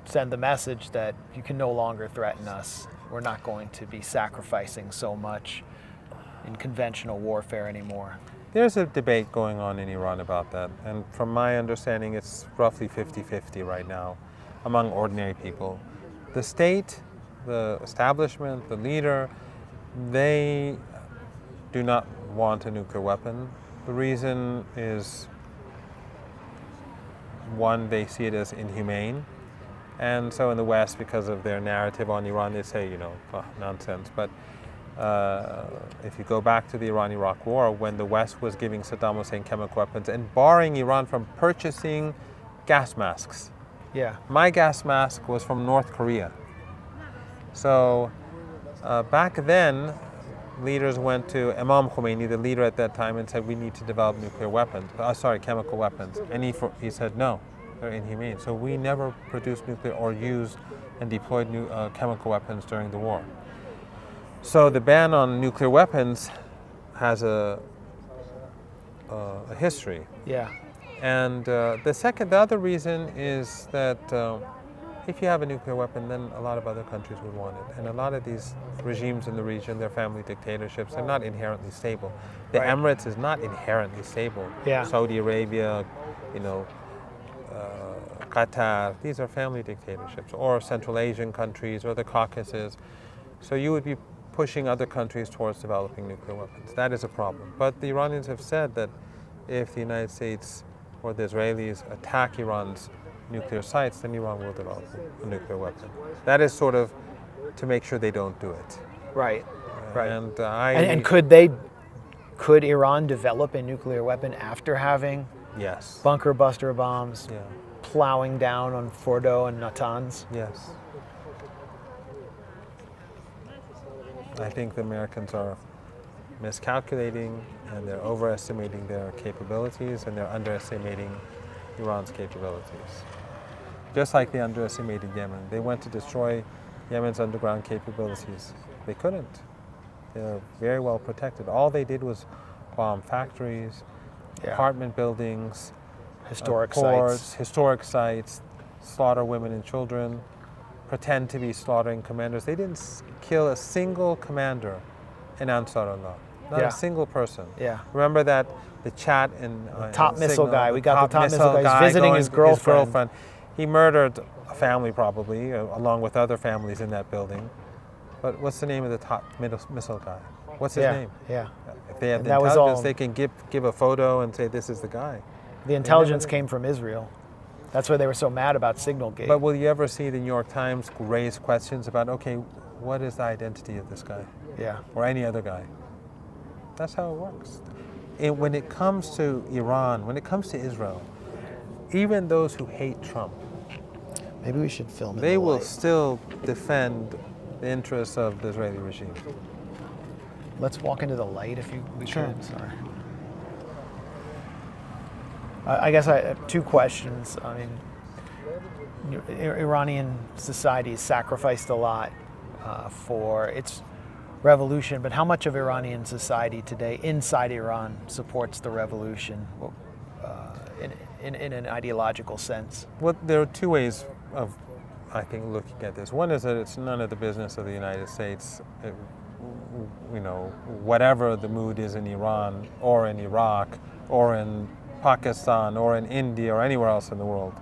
send the message that you can no longer threaten us. We're not going to be sacrificing so much in conventional warfare anymore. There's a debate going on in Iran about that, and from my understanding, it's roughly 50-50 right now among ordinary people. The state, the establishment, the leader, they do not want a nuclear weapon. The reason is, one, they see it as inhumane, And so in the West, because of their narrative on Iran, they say, nonsense. But if you go back to the Iran-Iraq War, when the West was giving Saddam Hussein chemical weapons and barring Iran from purchasing gas masks. Yeah. My gas mask was from North Korea. So back then, leaders went to Imam Khomeini, the leader at that time, and said, we need to develop chemical weapons. And he said, no, they're inhumane. So we never produced nuclear or used and deployed chemical weapons during the war. So the ban on nuclear weapons has a history. Yeah. And the other reason is that if you have a nuclear weapon, then a lot of other countries would want it. And a lot of these regimes in the region, they're family dictatorships, they're not inherently stable. The Right. Emirates is not inherently stable. Yeah. Saudi Arabia, Qatar, these are family dictatorships, or Central Asian countries, or the Caucasus. So you would be pushing other countries towards developing nuclear weapons. That is a problem. But the Iranians have said that if the United States or the Israelis attack Iran's nuclear sites, then Iran will develop a nuclear weapon. That is sort of to make sure they don't do it. Right. Right. And Could Iran develop a nuclear weapon after having yes. bunker buster bombs Yeah. plowing down on Fordo and Natanz? Yes. I think the Americans are miscalculating, and they're overestimating their capabilities, and they're underestimating Iran's capabilities. Just like they underestimated Yemen. They went to destroy Yemen's underground capabilities. They couldn't. They're very well protected. All they did was bomb factories, apartment buildings, Historic ports, sites. historic sites, slaughter women and children, pretend to be slaughtering commanders. They didn't kill a single commander in Ansarullah. Not a single person. Yeah. Remember that the chat in Top missile Signal, guy. We got the top missile guy. He's visiting going his to girlfriend. He murdered a family probably, along with other families in that building. But what's the name of the top missile guy? What's his name? Yeah. If they have And the that was intelligence, all- they can give a photo and say, this is the guy. The intelligence came from Israel. That's why they were so mad about Signalgate. But will you ever see the New York Times raise questions about, okay, what is the identity of this guy? Yeah. Or any other guy? That's how it works. When it comes to Iran, when it comes to Israel, even those who hate Trump, Maybe we should film it. they will still defend the interests of the Israeli regime. Let's walk into the light if we Sure. could. Sorry. I guess I have two questions. I mean, Iranian society sacrificed a lot for its revolution, but how much of Iranian society today inside Iran supports the revolution in an ideological sense? Well, there are two ways of, I think, looking at this. One is that it's none of the business of the United States. Whatever the mood is in Iran or in Iraq or in Pakistan or in India or anywhere else in the world,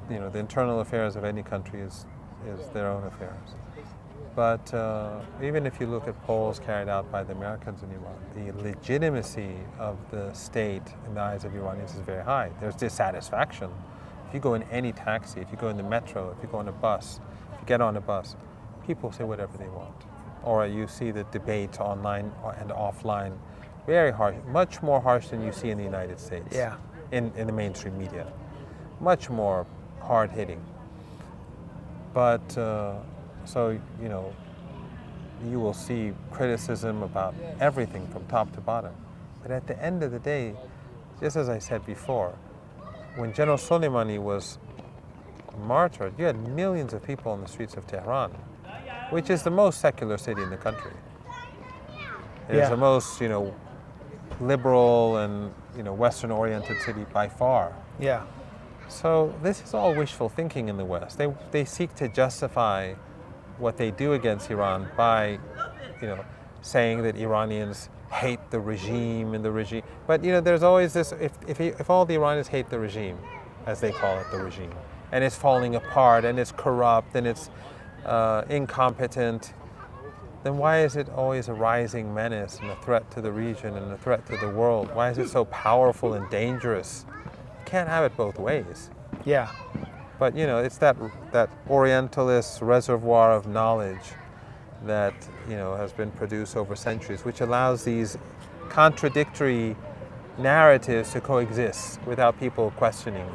the internal affairs of any country is their own affairs. But even if you look at polls carried out by the Americans in Iran, the legitimacy of the state in the eyes of Iranians is very high. There's dissatisfaction. If you go in any taxi, if you go in the metro, if you go on a bus, if you get on a bus, people say whatever they want. Or you see the debate online and offline, very harsh, much more harsh than you see in the United States. Yeah. In the mainstream media. Much more hard-hitting. But, you will see criticism about everything from top to bottom. But at the end of the day, just as I said before, when General Soleimani was martyred, you had millions of people on the streets of Tehran, which is the most secular city in the country. It is the most, liberal and, Western-oriented city by far. Yeah. So this is all wishful thinking in the West. They seek to justify what they do against Iran by, saying that Iranians hate the regime and the regime. But there's always this: if all the Iranians hate the regime, as they call it, the regime, and it's falling apart and it's corrupt and it's incompetent, then why is it always a rising menace and a threat to the region and a threat to the world? Why is it so powerful and dangerous? You can't have it both ways. Yeah. But it's that Orientalist reservoir of knowledge that has been produced over centuries, which allows these contradictory narratives to coexist without people questioning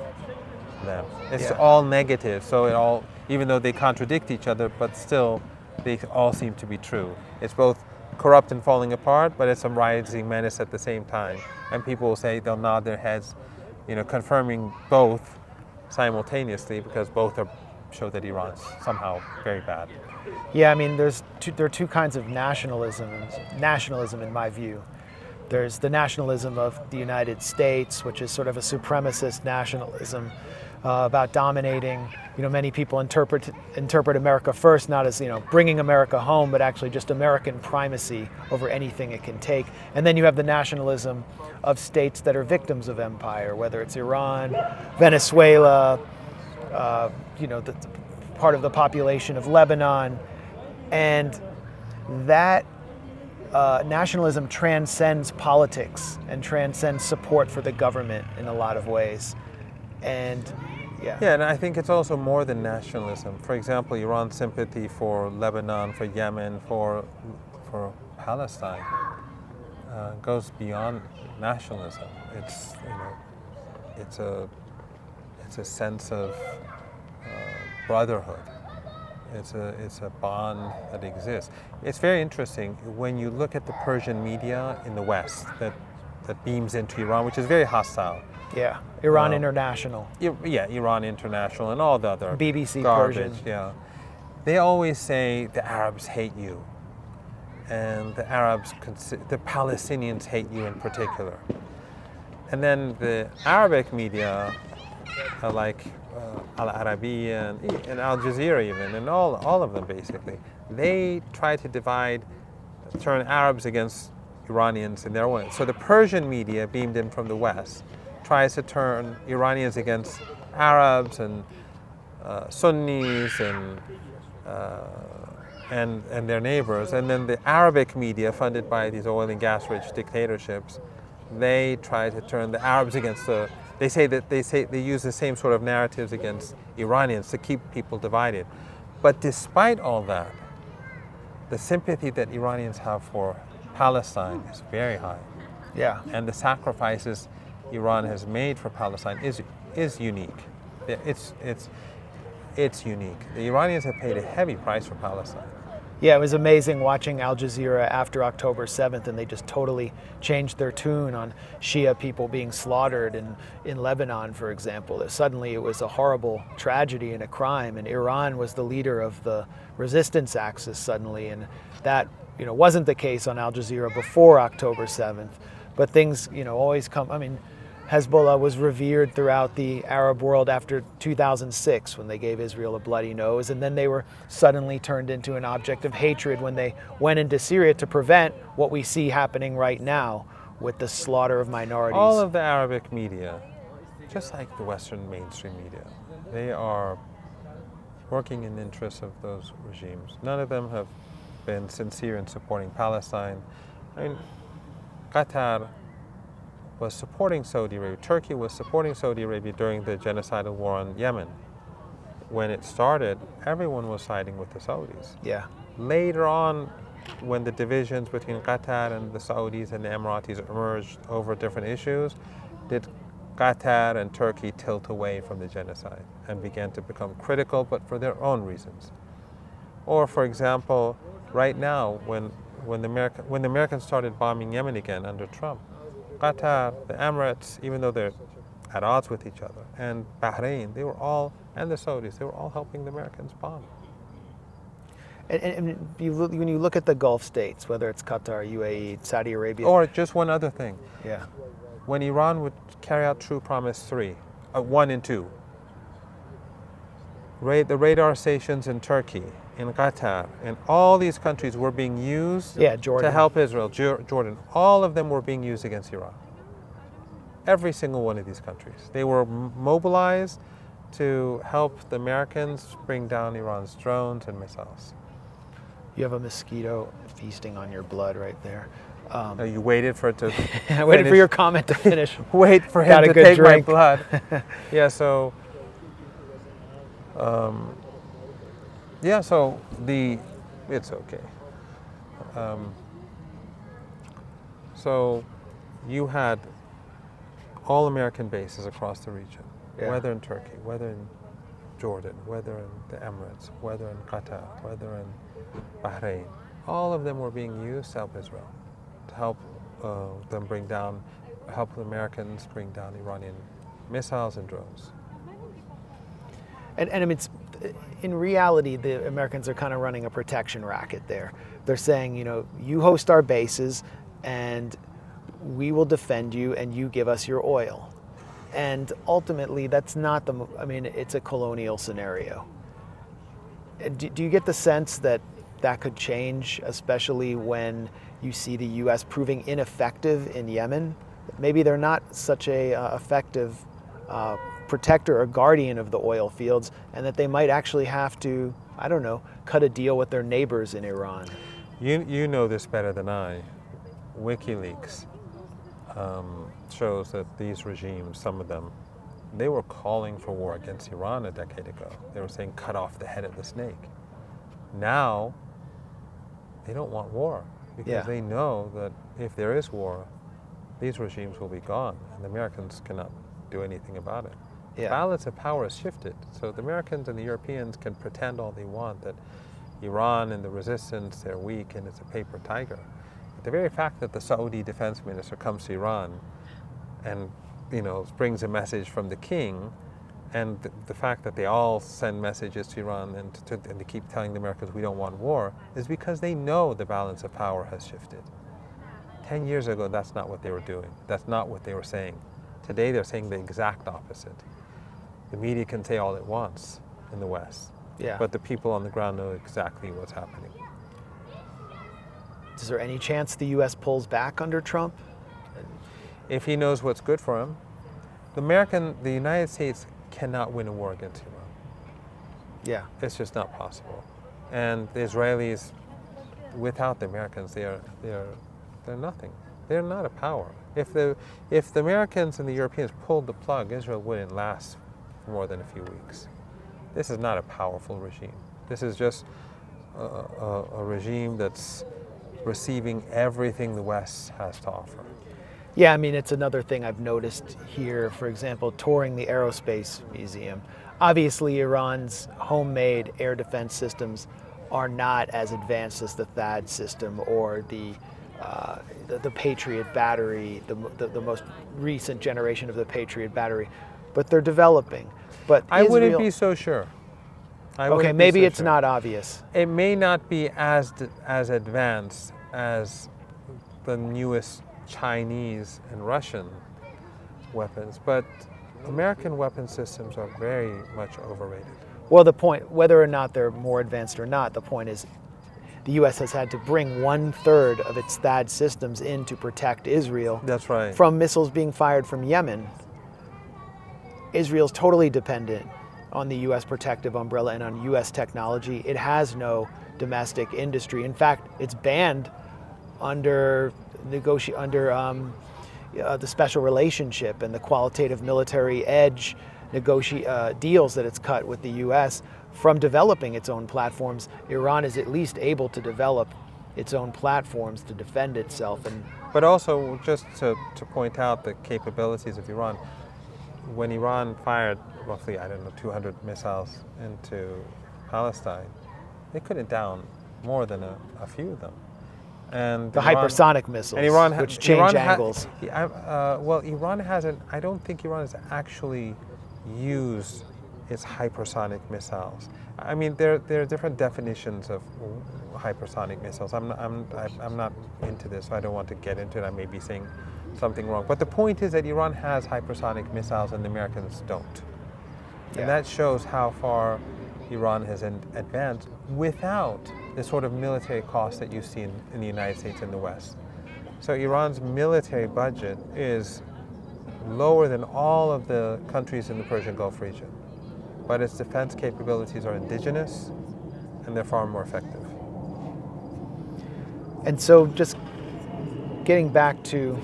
them. It's all negative, so even though they contradict each other, but still they all seem to be true. It's both corrupt and falling apart, but it's a rising menace at the same time. And people will say, they'll nod their heads, confirming both simultaneously, because both show that Iran's somehow very bad. Yeah, I mean, there are two kinds of nationalism in my view. There's the nationalism of the United States, which is sort of a supremacist nationalism about dominating. Many people interpret America first not as bringing America home, but actually just American primacy over anything it can take. And then you have the nationalism of states that are victims of empire, whether it's Iran, Venezuela, the part of the population of Lebanon, and that nationalism transcends politics and transcends support for the government in a lot of ways. And and I think it's also more than nationalism. For example, Iran's sympathy for Lebanon, for Yemen, for Palestine goes beyond nationalism. It's a sense of brotherhood. It's a bond that exists. It's very interesting when you look at the Persian media in the West that beams into Iran, which is very hostile. Yeah, Iran International. Iran International and all the other BBC garbage. Persian. Yeah, they always say the Arabs hate you, and the Palestinians hate you in particular. And then the Arabic media, like Al Arabiya and Al Jazeera even, and all of them basically, they try to turn Arabs against Iranians in their way. So the Persian media beamed in from the West tries to turn Iranians against Arabs and Sunnis and their neighbors. And then the Arabic media, funded by these oil and gas-rich dictatorships, they try to turn the Arabs against they use the same sort of narratives against Iranians to keep people divided. But despite all that, the sympathy that Iranians have for Palestine is very high. Yeah. And the sacrifices Iran has made for Palestine is unique. It's unique. The Iranians have paid a heavy price for Palestine. Yeah, it was amazing watching Al Jazeera after October 7th, and they just totally changed their tune on Shia people being slaughtered in Lebanon, for example. Suddenly it was a horrible tragedy and a crime, and Iran was the leader of the resistance axis suddenly, and that wasn't the case on Al Jazeera before October 7th. But things always come. I mean, Hezbollah was revered throughout the Arab world after 2006 when they gave Israel a bloody nose, and then they were suddenly turned into an object of hatred when they went into Syria to prevent what we see happening right now with the slaughter of minorities. All of the Arabic media, just like the Western mainstream media, they are working in the interests of those regimes. None of them have been sincere in supporting Palestine. I mean, Qatar was supporting Saudi Arabia. Turkey was supporting Saudi Arabia during the genocidal war on Yemen. When it started, everyone was siding with the Saudis. Yeah. Later on, when the divisions between Qatar and the Saudis and the Emiratis emerged over different issues, did Qatar and Turkey tilt away from the genocide and began to become critical, but for their own reasons. Or, for example, right now, when the Americans started bombing Yemen again under Trump, Qatar, the Emirates, even though they're at odds with each other, and Bahrain, and the Saudis, they were all helping the Americans bomb. And when you look at the Gulf states, whether it's Qatar, UAE, Saudi Arabia. Or just one other thing. Yeah. When Iran would carry out True Promise 1 and 2, the radar stations in Turkey, in Qatar, and all these countries were being used to help Israel. Jordan, all of them were being used against Iran. Every single one of these countries. They were mobilized to help the Americans bring down Iran's drones and missiles. You have a mosquito feasting on your blood right there. You waited for it to I waited for your comment to finish. Wait for him to take my blood. Yeah, so Yeah, so it's okay. So you had all American bases across the region, whether in Turkey, whether in Jordan, whether in the Emirates, whether in Qatar, whether in Bahrain. All of them were being used to help Israel, to help them help the Americans bring down Iranian missiles and drones. And I mean, in reality, the Americans are kind of running a protection racket there. They're saying, you host our bases, and we will defend you, and you give us your oil. And ultimately, that's not it's a colonial scenario. Do you get the sense that could change, especially when you see the U.S. proving ineffective in Yemen? Maybe they're not such a effective protector or guardian of the oil fields, and that they might actually have to, cut a deal with their neighbors in Iran. You know this better than I. WikiLeaks shows that these regimes, some of them, they were calling for war against Iran a decade ago. They were saying, cut off the head of the snake. Now, they don't want war because they know that if there is war, these regimes will be gone, and the Americans cannot do anything about it. The balance of power has shifted. So the Americans and the Europeans can pretend all they want that Iran and the resistance, they're weak and it's a paper tiger. But the very fact that the Saudi defense minister comes to Iran and brings a message from the king, and the fact that they all send messages to Iran and they keep telling the Americans we don't want war, is because they know the balance of power has shifted. 10 years ago, that's not what they were doing. That's not what they were saying. Today, they're saying the exact opposite. The media can say all it wants in the West, but the people on the ground know exactly what's happening. Is there any chance the U.S. pulls back under Trump? If he knows what's good for him. The United States cannot win a war against Iran. Yeah. It's just not possible. And the Israelis, without the Americans, they're nothing. They're not a power. If the Americans and the Europeans pulled the plug, Israel wouldn't last for more than a few weeks. This is not a powerful regime. This is just a regime that's receiving everything the West has to offer. Yeah, I mean, it's another thing I've noticed here, for example, touring the Aerospace Museum. Obviously, Iran's homemade air defense systems are not as advanced as the THAAD system or the Patriot battery, the most recent generation of the Patriot battery, but they're developing. But I wouldn't be so sure. Okay, maybe it's not obvious. It may not be as advanced as the newest Chinese and Russian weapons, but American weapon systems are very much overrated. Well, the point, whether or not they're more advanced or not, the point is the U.S. has had to bring 1/3 of its THAAD systems in to protect Israel. That's right. From missiles being fired from Yemen. Israel's totally dependent on the U.S. protective umbrella and on U.S. technology. It has no domestic industry. In fact, it's banned under the special relationship and the qualitative military edge deals that it's cut with the U.S. from developing its own platforms. Iran is at least able to develop its own platforms to defend itself. But also, just to point out the capabilities of Iran, when Iran fired roughly, 200 missiles into Palestine, they couldn't down more than a few of them. And the hypersonic missiles, which change angles. Iran hasn't, I don't think Iran has actually used its hypersonic missiles. I mean, there are different definitions of hypersonic missiles. I'm not into this, so I don't want to get into it. I may be saying something wrong. But the point is that Iran has hypersonic missiles and the Americans don't. And that shows how far Iran has advanced without the sort of military costs that you see in the United States and the West. So Iran's military budget is lower than all of the countries in the Persian Gulf region. But its defense capabilities are indigenous and they're far more effective. And so just getting back to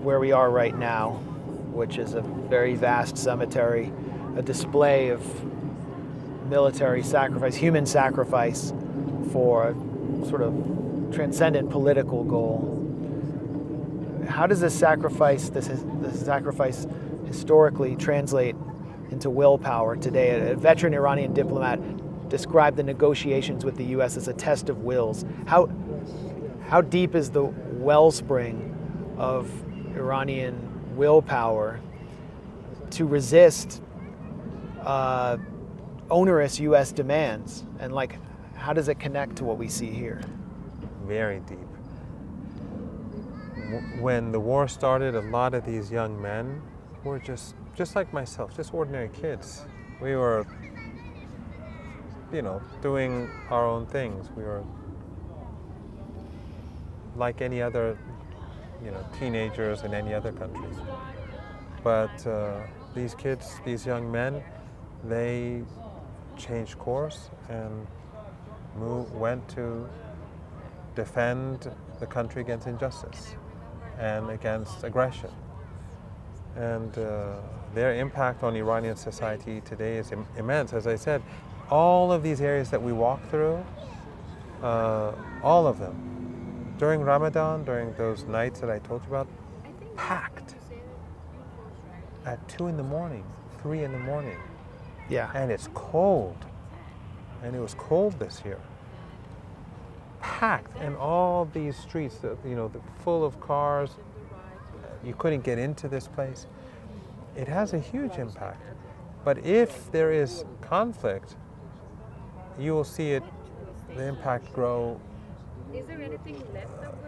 where we are right now, which is a very vast cemetery, a display of military sacrifice, human sacrifice for a sort of transcendent political goal. How does this sacrifice historically translate into willpower today? A veteran Iranian diplomat described the negotiations with the U.S. as a test of wills. How deep is the wellspring of Iranian willpower to resist onerous U.S. demands, and like, how does it connect to what we see here? Very deep. When the war started, a lot of these young men were just like myself, just ordinary kids. We were, doing our own things. We were like any other, teenagers in any other country. But these kids, these young men, they changed course and went to defend the country against injustice and against aggression. And their impact on Iranian society today is immense. As I said, all of these areas that we walk through, all of them, during Ramadan, during those nights that I told you about, packed at 2 in the morning, 3 in the morning. Yeah. And it's cold. And it was cold this year. Packed, and all these streets, full of cars. You couldn't get into this place. It has a huge impact. But if there is conflict, you will see the impact grow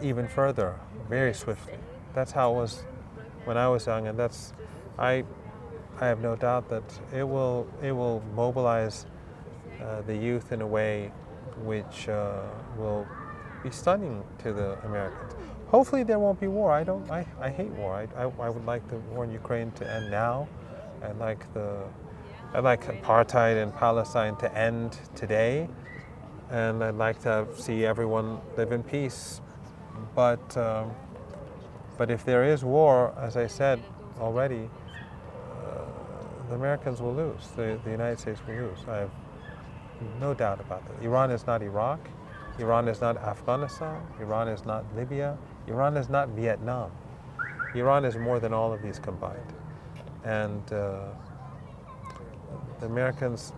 even further, very swiftly. That's how it was when I was young, and I have no doubt that it will mobilize the youth in a way which will be stunning to the Americans. Hopefully there won't be war. I hate war. I would like the war in Ukraine to end now. I'd like apartheid in Palestine to end today. And I'd like to see everyone live in peace. But if there is war, as I said already, the Americans will lose. The United States will lose. I have no doubt about that. Iran is not Iraq. Iran is not Afghanistan. Iran is not Libya. Iran is not Vietnam. Iran is more than all of these combined. And the Americans,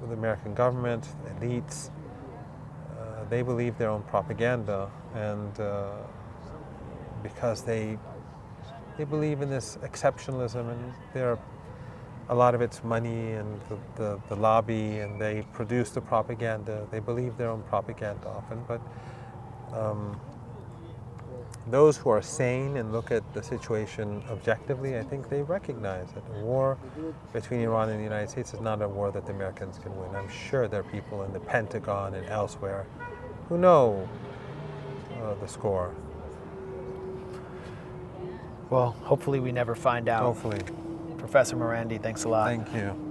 the American government, elites, they believe their own propaganda, and because they believe in this exceptionalism, and a lot of it's money and the lobby, and they produce the propaganda. They believe their own propaganda often, but those who are sane and look at the situation objectively, I think they recognize that a war between Iran and the United States is not a war that the Americans can win. I'm sure there are people in the Pentagon and elsewhere who know the score. Well, hopefully we never find out. Hopefully. Professor Marandi, thanks a lot. Thank you.